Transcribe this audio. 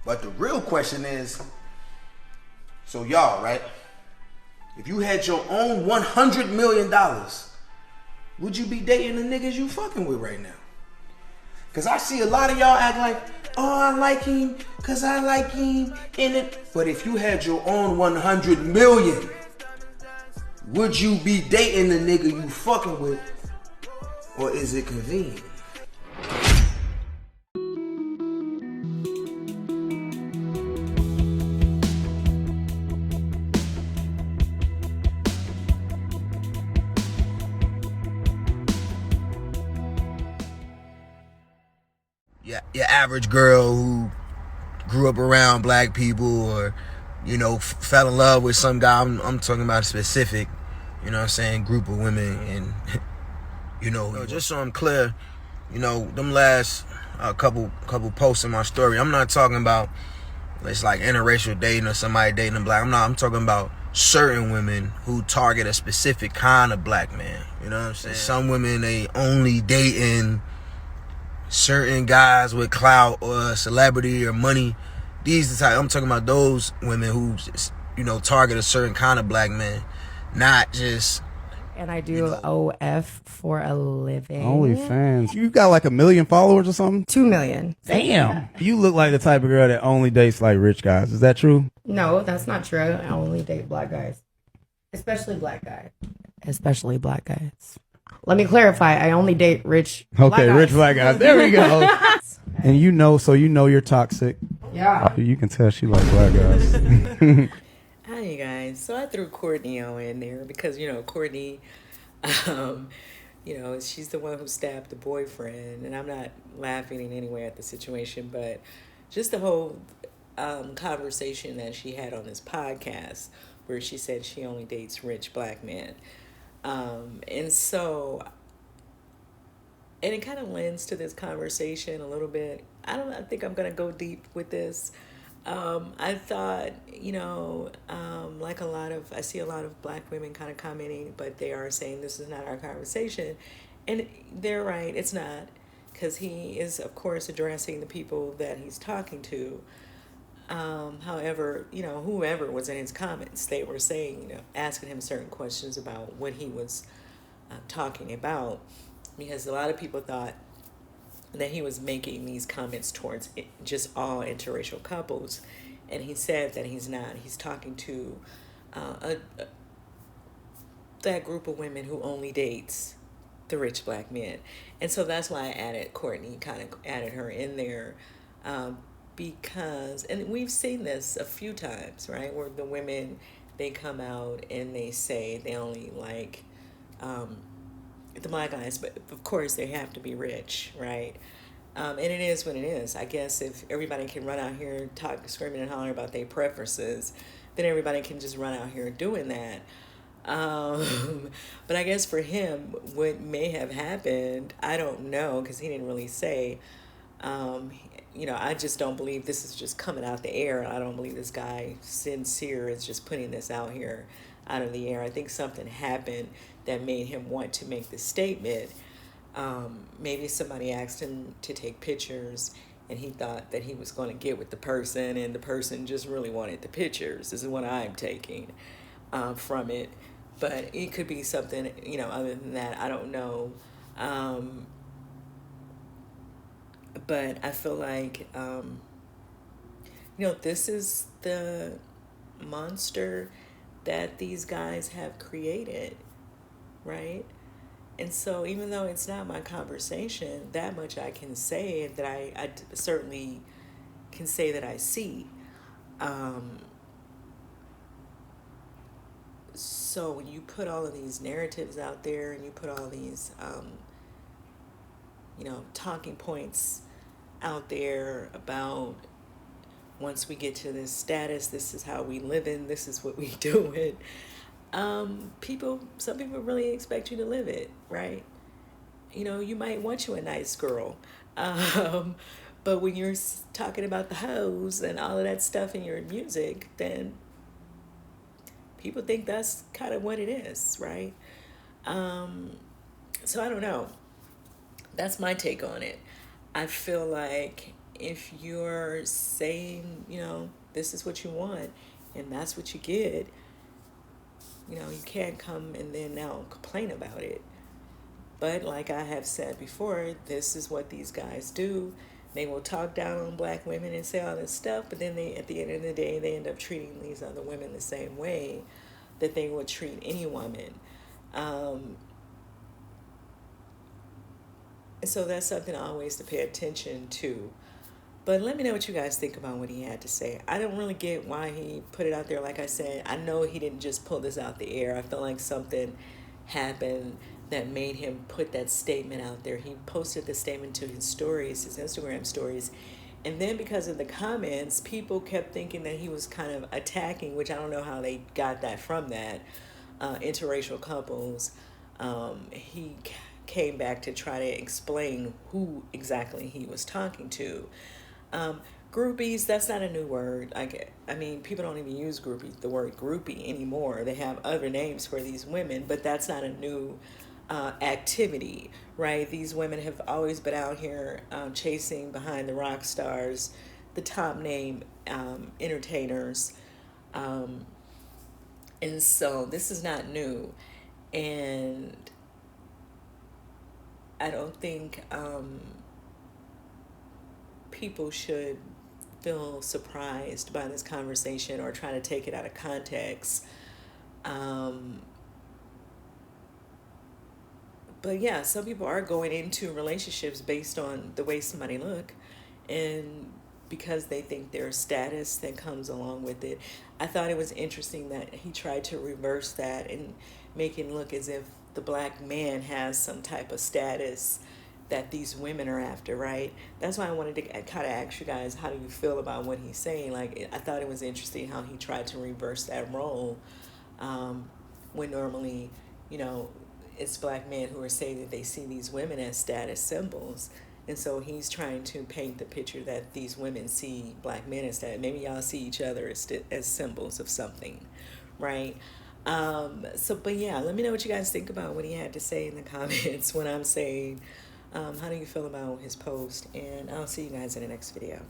But the real question is, so y'all, right? If you had your own $100 million, would you be dating the niggas you fucking with right now? Cause I see a lot of y'all act like, oh, I like him, cause I like him in it. But if you had your own 100 million, would you be dating the nigga you fucking with? Or is it convenient? Your average girl who grew up around black people or, you know, fell in love with some guy. I'm talking about a specific, you know what I'm saying, group of women. And, you know, just so I'm clear, you know, them last couple posts in my story, I'm not talking about it's like interracial dating or somebody dating a black. I'm talking about certain women who target a specific kind of black man. You know what I'm saying? Some women, they only dating certain guys with clout or celebrity or money. These the type I'm talking about, those women who just, you know, target a certain kind of black man, not just. And I do OF for a living. OnlyFans. You got like 1 million followers or something? 2 million. Damn. You look like the type of girl that only dates like rich guys. Is that true? No, that's not true. I only date black guys. Especially black guys. Let me clarify. I only date rich black guys. Rich black guys. There we go. And you know you're toxic. Yeah. You can tell she like black guys. Hi, you guys. So I threw Courtney on in there because, you know, Courtney, you know, she's the one who stabbed the boyfriend. And I'm not laughing in any way at the situation, but just the whole conversation that she had on this podcast where she said she only dates rich black men. And so, and it kind of lends to this conversation a little bit. I think I'm going to go deep with this. I thought, you know, like I see a lot of black women kind of commenting, but they are saying this is not our conversation. And they're right, it's not, because he is, of course, addressing the people that he's talking to. However, you know, whoever was in his comments, they were saying, you know, asking him certain questions about what he was talking about, because a lot of people thought that he was making these comments towards just all interracial couples, and he said that he's not. He's talking to that group of women who only dates the rich black men. And so that's why I added Courtney, kind of added her in there, because, and we've seen this a few times, right, where the women, they come out and they say they only like the black guys, but of course they have to be rich, right? And it is what it is. I guess if everybody can run out here and screaming and hollering about their preferences, then everybody can just run out here doing that. But I guess for him, what may have happened, I don't know, because he didn't really say. You know, I just don't believe this is just coming out the air. I don't believe this guy, sincere, is just putting this out here out of the air. I think something happened that made him want to make this statement. Maybe somebody asked him to take pictures and he thought that he was going to get with the person, and the person just really wanted the pictures. This is what I'm taking from it. But it could be something, you know, other than that. I don't know. But I feel like, you know, this is the monster that these guys have created, right? And so even though it's not my conversation, that much I can say that I certainly can say that I see. So when you put all of these narratives out there and you put all these, you know, talking points out there about once we get to this status, this is how we live in, this is what we do it. Some people really expect you to live it, right? You know, you might want you a nice girl. But when you're talking about the hoes and all of that stuff in your music, then people think that's kind of what it is, right? So I don't know. That's my take on it. I feel like if you're saying, this is what you want and that's what you get, you can't come and then now complain about it. But like I have said before, this is what these guys do. They will talk down on black women and say all this stuff, but then at the end of the day, they end up treating these other women the same way that they would treat any woman. And so that's something always to pay attention to. But let me know what you guys think about what he had to say. I don't really get why he put it out there. Like I said, I know he didn't just pull this out the air. I feel like something happened that made him put that statement out there. He posted the statement to his stories, his Instagram stories. And then because of the comments, people kept thinking that he was kind of attacking, which I don't know how they got that from that, interracial couples. He came back to try to explain who exactly he was talking to. Groupies, that's not a new word. People don't even use groupie, the word groupie anymore. They have other names for these women, but that's not a new activity, right? These women have always been out here chasing behind the rock stars, the top name entertainers. And so this is not new. And I don't think people should feel surprised by this conversation or try to take it out of context. But yeah, some people are going into relationships based on the way somebody look, and because they think there's status that comes along with it. I thought it was interesting that he tried to reverse that and make it look as if the black man has some type of status that these women are after, right? That's why I wanted to kind of ask you guys, how do you feel about what he's saying? Like, I thought it was interesting how he tried to reverse that role, when normally, it's black men who are saying that they see these women as status symbols. And so he's trying to paint the picture that these women see black men as that. Maybe y'all see each other as symbols of something, right? But yeah, let me know what you guys think about what he had to say in the comments when I'm saying, how do you feel about his post? And I'll see you guys in the next video.